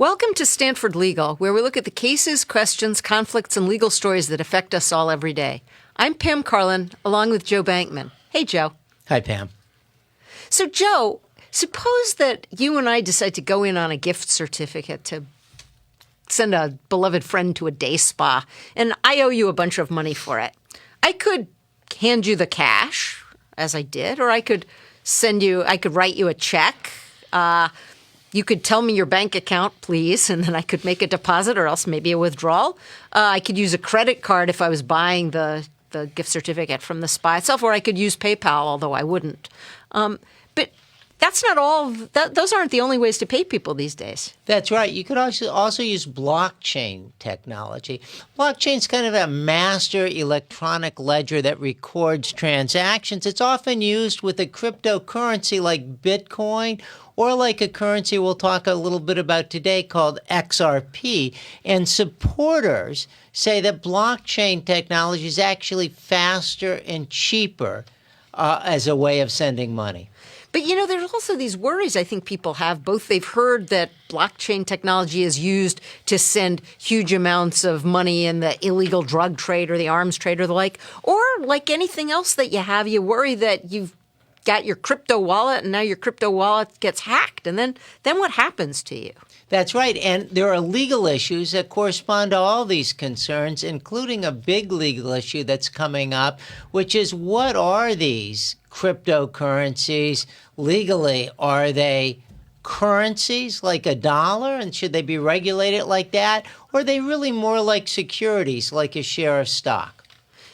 Welcome to Stanford Legal, where we look at the cases, questions, conflicts, and legal stories that affect us all every day. I'm Pam Karlan, along with Joe Bankman. Hey, Joe. Hi, Pam. So, Joe, suppose that you and I decide to go in on a gift certificate to send a beloved friend to a day spa, and I owe you a bunch of money for it. I could hand you the cash, as I did, or I could write you a check. You could tell me your bank account, please, and then I could make a deposit or else maybe a withdrawal. I could use a credit card if I was buying the gift certificate from the spa itself, or I could use PayPal, although I wouldn't. But that's not all. Those aren't the only ways to pay people these days. That's right. You could also use blockchain technology. Blockchain's kind of a master electronic ledger that records transactions. It's often used with a cryptocurrency like Bitcoin or like a currency we'll talk a little bit about today called XRP. And supporters say that blockchain technology is actually faster and cheaper as a way of sending money. But, you know, there's also these worries I think people have. Both they've heard that blockchain technology is used to send huge amounts of money in the illegal drug trade or the arms trade or the like, or like anything else that you have, you worry that you've got your crypto wallet and now your crypto wallet gets hacked. And then what happens to you? That's right. And there are legal issues that correspond to all these concerns, including a big legal issue that's coming up, which is what are these cryptocurrencies legally? Are they currencies like a dollar, and should they be regulated like that? Or are they really more like securities, like a share of stock?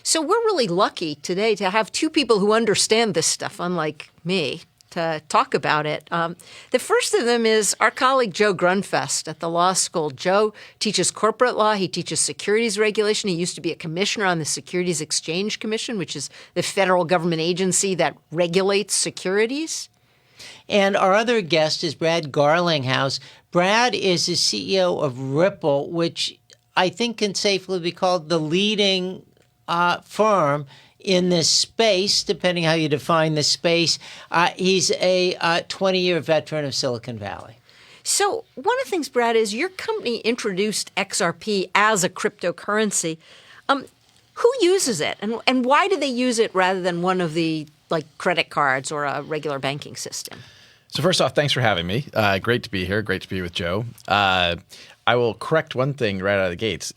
So we're really lucky today to have two people who understand this stuff, unlike me, to talk about it. The first of them is our colleague Joe Grnfeld at the law school. Joe teaches corporate law. He teaches securities regulation. He used to be a commissioner on the Securities Exchange Commission, which is the federal government agency that regulates securities. And our other guest is Brad Garlinghouse. Brad is the CEO of Ripple, which I think can safely be called the leading firm in this space, depending how you define the space. He's a 20-year veteran of Silicon Valley. So one of the things, Brad, is your company introduced XRP as a cryptocurrency. Who uses it, and why do they use it rather than one of the credit cards or a regular banking system? So first off, thanks for having me. Great to be here. Great to be with Joe. I will correct one thing right out of the gates.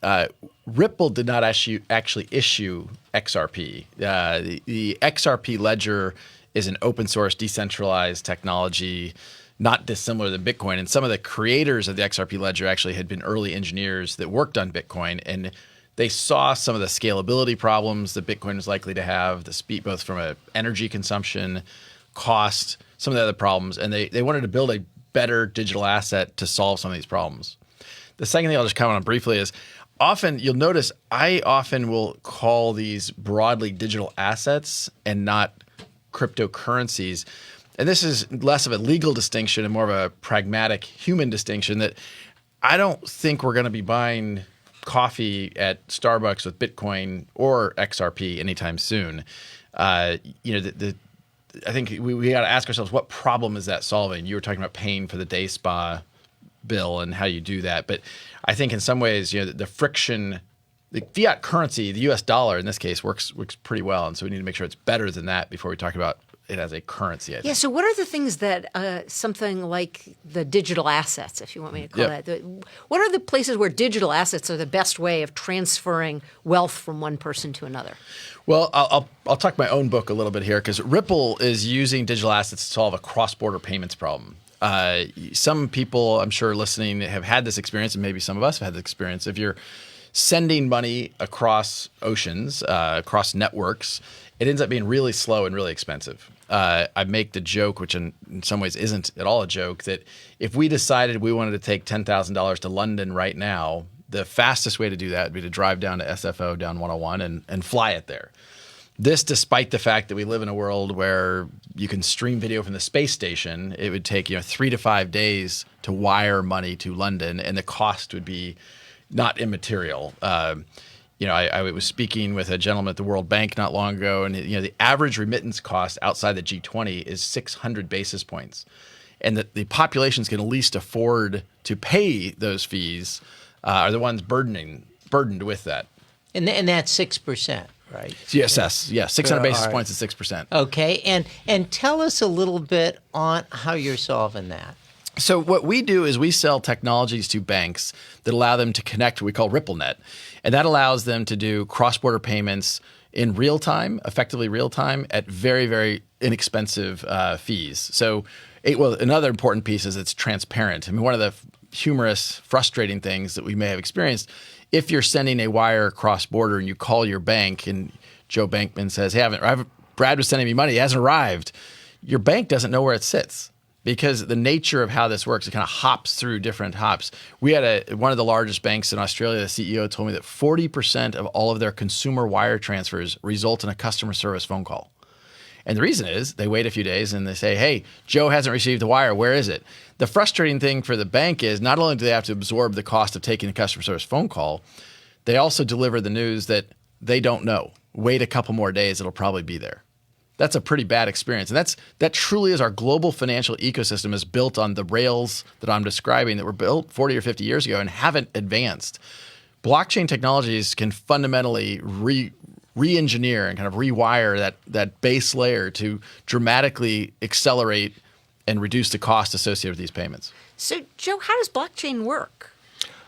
Ripple did not actually issue XRP. The XRP ledger is an open source, decentralized technology, not dissimilar than Bitcoin. And some of the creators of the XRP ledger actually had been early engineers that worked on Bitcoin, and they saw some of the scalability problems that Bitcoin was likely to have, the speed, both from an energy consumption, cost, some of the other problems, and they wanted to build a better digital asset to solve some of these problems. The second thing I'll just comment on briefly is often you'll notice I often will call these broadly digital assets and not cryptocurrencies. And this is less of a legal distinction and more of a pragmatic human distinction that I don't think we're going to be buying coffee at Starbucks with Bitcoin or XRP anytime soon. I think we got to ask ourselves, what problem is that solving? You were talking about paying for the day spa bill and how you do that. But I think in some ways, the friction, the fiat currency, the US dollar in this case works pretty well. And so we need to make sure it's better than that before we talk about it as a currency, I think. Yeah, so what are the things that something like the digital assets, if you want me to call that, what are the places where digital assets are the best way of transferring wealth from one person to another? Well, I'll talk my own book a little bit here because Ripple is using digital assets to solve a cross-border payments problem. Some people, I'm sure, listening have had this experience, and maybe some of us have had this experience. If you're sending money across oceans, across networks, it ends up being really slow and really expensive. I make the joke, which in some ways isn't at all a joke, that if we decided we wanted to take $10,000 to London right now, the fastest way to do that would be to drive down to SFO, down 101, and fly it there. This, despite the fact that we live in a world where you can stream video from the space station, it would take 3 to 5 days to wire money to London, and the cost would be not immaterial. I was speaking with a gentleman at the World Bank not long ago, and the average remittance cost outside the G20 is 600 basis points. and that the populations can least afford to pay those fees are the ones burdened with that. And that's 6%, right? Yes, 600 basis All right. points is 6%. Okay, and tell us a little bit on how you're solving that. So what we do is we sell technologies to banks that allow them to connect what we call RippleNet. And that allows them to do cross-border payments in real time, effectively real time, at very, very inexpensive fees. So another important piece is it's transparent. I mean, one of the humorous, frustrating things that we may have experienced, if you're sending a wire cross-border and you call your bank and Joe Bankman says, hey, Brad was sending me money, it hasn't arrived, your bank doesn't know where it sits. Because the nature of how this works, it kind of hops through different hops. We had one of the largest banks in Australia, the CEO told me that 40% of all of their consumer wire transfers result in a customer service phone call. And the reason is they wait a few days and they say, hey, Joe hasn't received the wire. Where is it? The frustrating thing for the bank is not only do they have to absorb the cost of taking a customer service phone call, they also deliver the news that they don't know. Wait a couple more days, it'll probably be there. That's a pretty bad experience. And that truly is our global financial ecosystem is built on the rails that I'm describing that were built 40 or 50 years ago and haven't advanced. Blockchain technologies can fundamentally re-engineer and kind of rewire that base layer to dramatically accelerate and reduce the cost associated with these payments. So, Joe, how does blockchain work?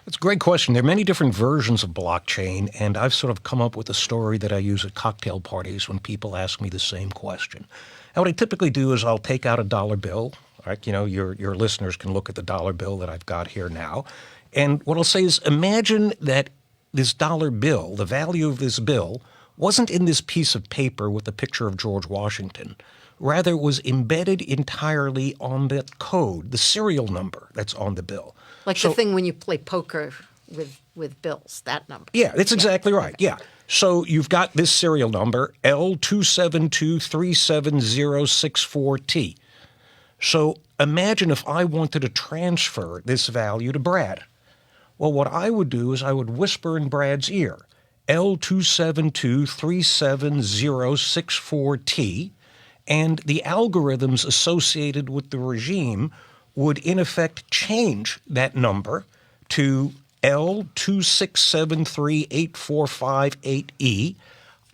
That's a great question. There are many different versions of blockchain, and I've sort of come up with a story that I use at cocktail parties when people ask me the same question. And what I typically do is I'll take out a dollar bill. Right? You know, your listeners can look at the dollar bill that I've got here now. And what I'll say is imagine that this dollar bill, the value of this bill, wasn't in this piece of paper with a picture of George Washington. Rather, it was embedded entirely on the code, the serial number that's on the bill. Like the thing when you play poker with bills, that number. Yeah, that's exactly right. Yeah. So you've got this serial number, L272376064T. So imagine if I wanted to transfer this value to Brad. Well, what I would do is I would whisper in Brad's ear, L272376064T, and the algorithms associated with the regime would in effect change that number to L2673845.8E.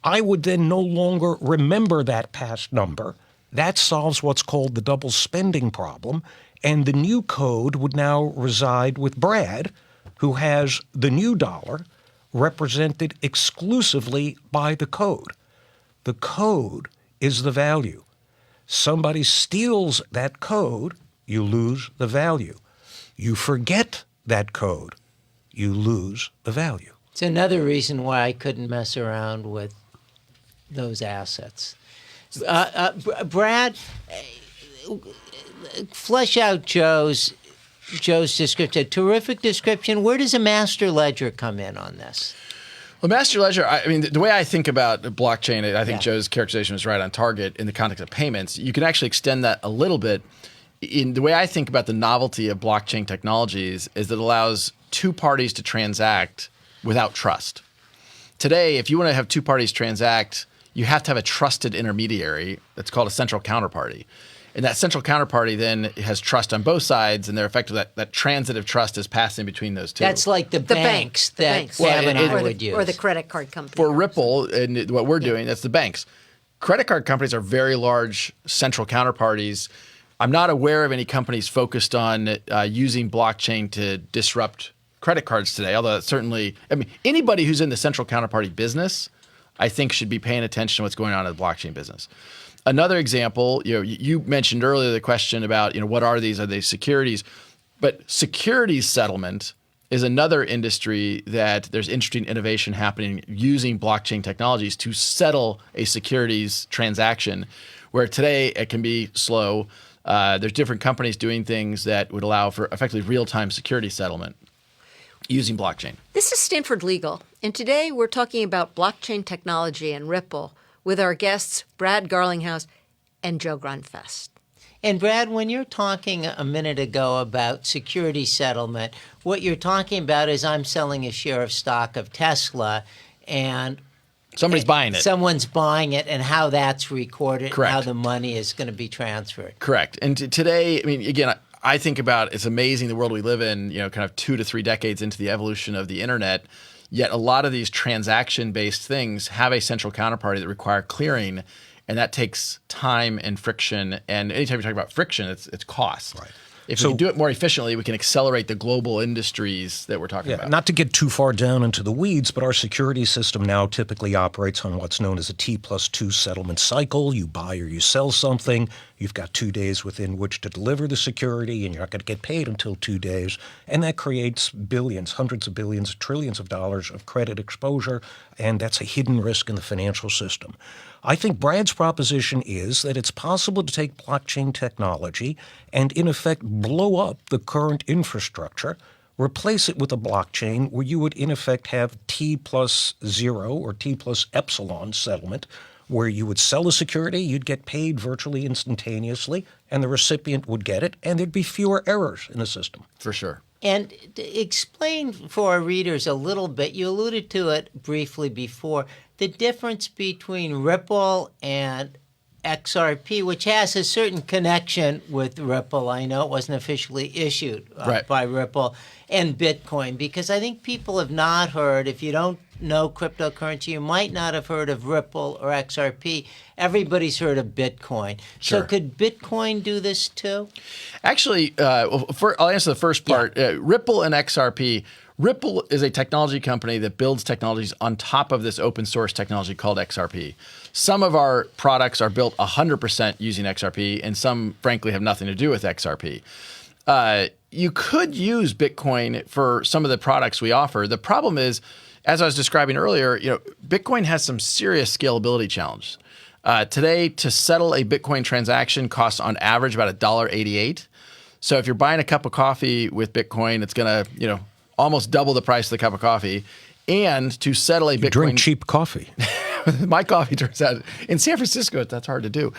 I would then no longer remember that past number. That solves what's called the double spending problem, and the new code would now reside with Brad, who has the new dollar represented exclusively by the code. The code is the value. Somebody steals that code, you lose the value. You forget that code, you lose the value. It's another reason why I couldn't mess around with those assets. Brad, flesh out Joe's description. Terrific description. Where does a master ledger come in on this? Well, master ledger, I mean, the way I think about blockchain, I think Joe's characterization was right on target in the context of payments. You can actually extend that a little bit. In the way I think about the novelty of blockchain technologies is that it allows two parties to transact without trust. Today, if you want to have two parties transact, you have to have a trusted intermediary that's called a central counterparty. And that central counterparty then has trust on both sides, and they're effective. That transitive trust is passing between those two. That's like the banks that Sam and I would use. Or the credit card company. For Ripple, and what we're doing, that's the banks. Credit card companies are very large central counterparties. I'm not aware of any companies focused on using blockchain to disrupt credit cards today, although certainly, I mean, anybody who's in the central counterparty business, I think should be paying attention to what's going on in the blockchain business. Another example, you mentioned earlier the question about, what are these? Are they securities? But securities settlement is another industry that there's interesting innovation happening using blockchain technologies to settle a securities transaction, where today it can be slow. There's different companies doing things that would allow for effectively real-time security settlement using blockchain. This is Stanford Legal, and today we're talking about blockchain technology and Ripple with our guests Brad Garlinghouse and Joe Grnfeld. And Brad, when you're talking a minute ago about security settlement, what you're talking about is I'm selling a share of stock of Tesla, and Somebody's buying it. Someone's buying it, and how that's recorded, Correct. and how the money is going to be transferred. Correct. And today, I mean, again, I think about it's amazing the world we live in, kind of 2 to 3 decades into the evolution of the internet, yet a lot of these transaction-based things have a central counterparty that require clearing, and that takes time and friction. And anytime you talk about friction, it's cost. Right. If we can do it more efficiently, we can accelerate the global industries that we're talking about. Not to get too far down into the weeds, but our security system now typically operates on what's known as a T+2 settlement cycle. You buy or you sell something. You've got 2 days within which to deliver the security, and you're not going to get paid until 2 days. And that creates billions, hundreds of billions, trillions of dollars of credit exposure, and that's a hidden risk in the financial system. I think Brad's proposition is that it's possible to take blockchain technology and, in effect, blow up the current infrastructure, replace it with a blockchain where you would, in effect, have T+0 or T+epsilon settlement, where you would sell the security, you'd get paid virtually instantaneously, and the recipient would get it, and there'd be fewer errors in the system. For sure. And to explain for our readers a little bit, you alluded to it briefly before, the difference between Ripple and XRP, which has a certain connection with Ripple. I know it wasn't officially issued by Ripple, and Bitcoin, because I think people have not heard, if you don't know cryptocurrency, you might not have heard of Ripple or XRP. Everybody's heard of Bitcoin. Sure. So could Bitcoin do this too? Actually, I'll answer the first part. Ripple and XRP. Ripple is a technology company that builds technologies on top of this open source technology called XRP. Some of our products are built 100% using XRP, and some, frankly, have nothing to do with XRP. You could use Bitcoin for some of the products we offer. The problem is, as I was describing earlier, Bitcoin has some serious scalability challenges. Today, to settle a Bitcoin transaction costs on average about $1.88. So if you're buying a cup of coffee with Bitcoin, it's going to, almost double the price of the cup of coffee. And to settle a Bitcoin... Drink cheap coffee. My coffee turns out, in San Francisco, that's hard to do.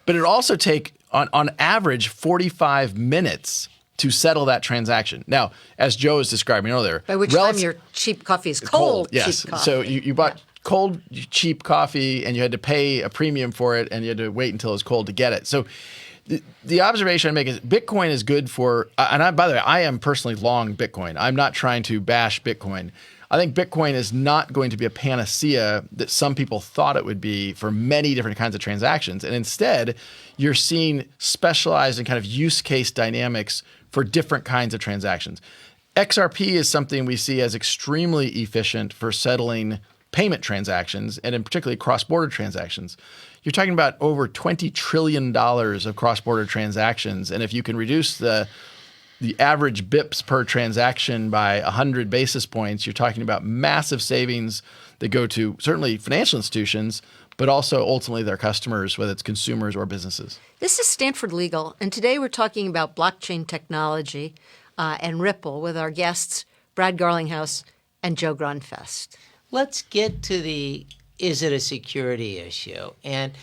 But it also take, on average, 45 minutes to settle that transaction. Now, as Joe was describing earlier... By which time your cheap coffee is cold yes. cheap coffee. So you bought cold, cheap coffee, and you had to pay a premium for it, and you had to wait until it was cold to get it. So the observation I make is Bitcoin is good for... by the way, I am personally long Bitcoin. I'm not trying to bash Bitcoin. I think Bitcoin is not going to be a panacea that some people thought it would be for many different kinds of transactions. And instead, you're seeing specialized and kind of use case dynamics for different kinds of transactions. XRP is something we see as extremely efficient for settling payment transactions, and in particularly cross-border transactions. You're talking about over $20 trillion of cross-border transactions. And if you can reduce the average bips per transaction by 100 basis points, you're talking about massive savings that go to certainly financial institutions, but also ultimately their customers, whether it's consumers or businesses. This is Stanford Legal, and today we're talking about blockchain technology and Ripple with our guests, Brad Garlinghouse and Joe Grnfest. Let's get to is it a security issue? And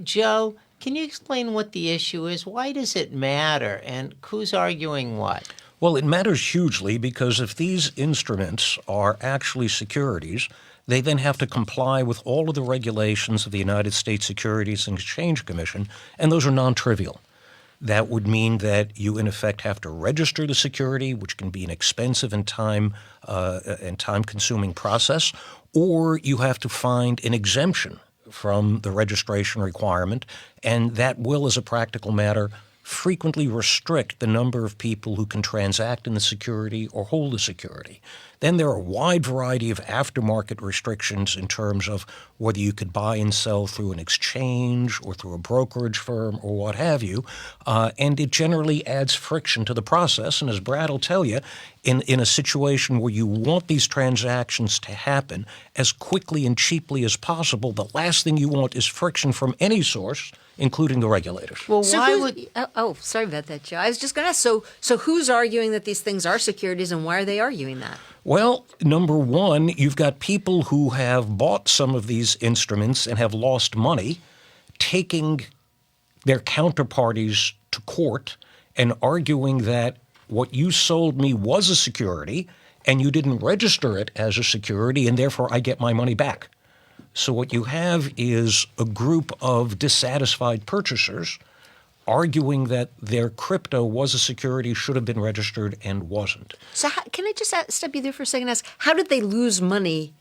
Joe, can you explain what the issue is? Why does it matter? And who's arguing what? Well, it matters hugely because if these instruments are actually securities, they then have to comply with all of the regulations of the United States Securities and Exchange Commission, and those are non-trivial. That would mean that you, in effect, have to register the security, which can be an expensive and time-consuming process, or you have to find an exemption from the registration requirement, and that will, as a practical matter, frequently restrict the number of people who can transact in the security or hold the security. Then there are a wide variety of aftermarket restrictions in terms of whether you could buy and sell through an exchange or through a brokerage firm or what have you, and it generally adds friction to the process. And as Brad will tell you, in a situation where you want these transactions to happen as quickly and cheaply as possible, the last thing you want is friction from any source, including the regulators. Well, So sorry about that, Joe. I was just going to ask, so who's arguing that these things are securities, and why are they arguing that? Well, number one, you've got people who have bought some of these instruments and have lost money, taking their counterparties to court and arguing that what you sold me was a security and you didn't register it as a security, and therefore I get my money back. So what you have is a group of dissatisfied purchasers arguing that their crypto was a security, should have been registered, and wasn't. So can I just step you there for a second and ask, how did they lose money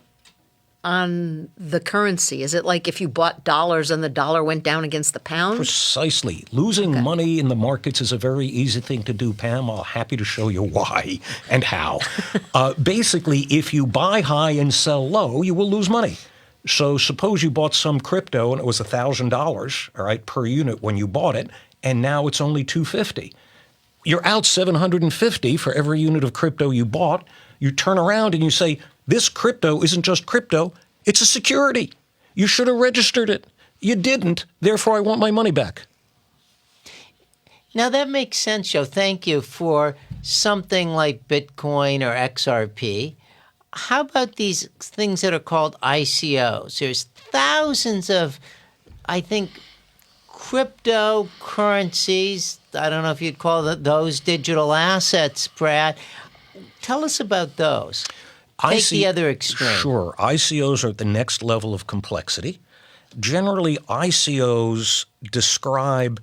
on the currency? Is it like if you bought dollars and the dollar went down against the pound? Precisely. Losing money in the markets is a very easy thing to do, Pam. I'm happy to show you why and how. Basically, if you buy high and sell low, you will lose money. So suppose you bought some crypto and it was $1,000, all right, per unit when you bought it, and now it's only $250. You're out $750 for every unit of crypto you bought. You turn around and you say, this crypto isn't just crypto, it's a security. You should have registered it. You didn't, therefore I want my money back. Now that makes sense, Joe. Thank you. For something like Bitcoin or XRP, how about these things that are called ICOs? There's thousands of, I think, cryptocurrencies. I don't know if you'd call those digital assets, Brad. Tell us about those. Take the other extreme. Sure. ICOs are at the next level of complexity. Generally, ICOs describe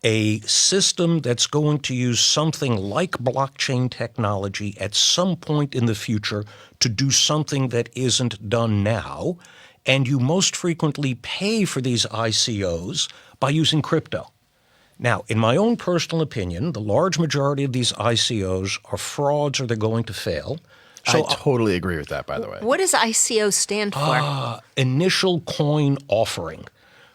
a system that's going to use something like blockchain technology at some point in the future to do something that isn't done now, and you most frequently pay for these ICOs by using crypto. Now, in my own personal opinion, the large majority of these ICOs are frauds or they're going to fail. So I totally agree with that, by the way. What does ICO stand for? Initial coin offering,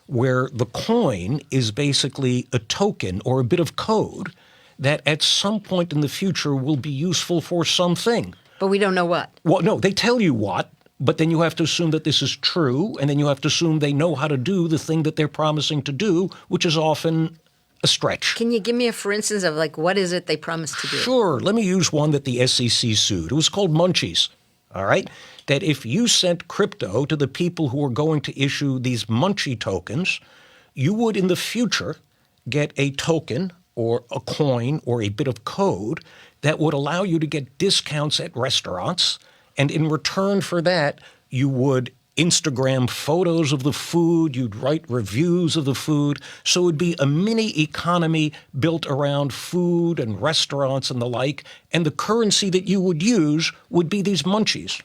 where the coin is basically a token or a bit of code that at some point in the future will be useful for something. But we don't know what. Well, no, they tell you what, but then you have to assume that this is true, and then you have to assume they know how to do the thing that they're promising to do, which is often a stretch. Can you give me a for instance of like what is it they promised to do? Sure. Let me use one that the SEC sued. It was called Munchies, all right? That if you sent crypto to the people who were going to issue these Munchie tokens, you would in the future get a token or a coin or a bit of code that would allow you to get discounts at restaurants. And in return for that, you would Instagram photos of the food, you'd write reviews of the food. So it would be a mini economy built around food and restaurants and the like, and the currency that you would use would be these Munchies.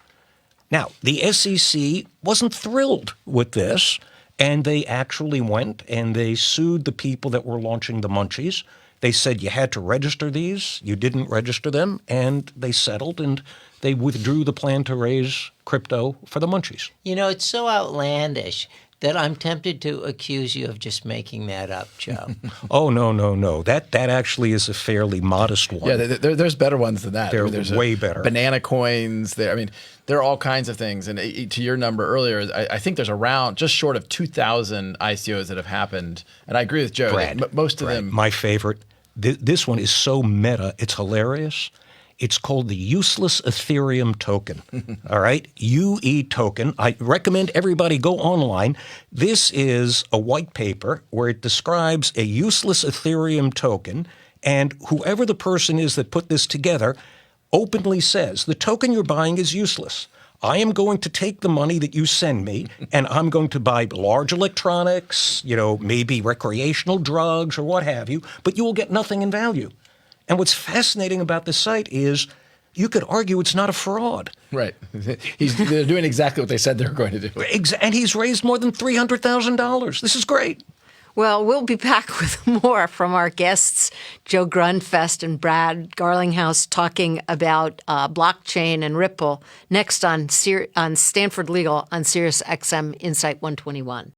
Now, the SEC wasn't thrilled with this, and they actually went and they sued the people that were launching the Munchies. They said you had to register these, you didn't register them, and they settled and they withdrew the plan to raise crypto for the Munchies. You know, it's so outlandish that I'm tempted to accuse you of just making that up, Joe. Oh, no. That actually is a fairly modest one. Yeah, there's better ones than that. They're There's way better. Banana coins. There are all kinds of things. And to your number earlier, I think there's around just short of 2,000 ICOs that have happened. And I agree with Joe. Brad, Most of them. My favorite. This one is so meta. It's hilarious. It's called the Useless Aetherium Token, all right? UE token. I recommend everybody go online. This is a white paper where it describes a useless Ethereum token, and whoever the person is that put this together openly says, the token you're buying is useless. I am going to take the money that you send me, and I'm going to buy large electronics, maybe recreational drugs or what have you, but you will get nothing in value. And what's fascinating about this site is you could argue it's not a fraud. Right. They're doing exactly what they said they were going to do. And he's raised more than $300,000. This is great. Well, we'll be back with more from our guests, Joe Grnfest and Brad Garlinghouse, talking about blockchain and Ripple next on Stanford Legal on Sirius XM Insight 121.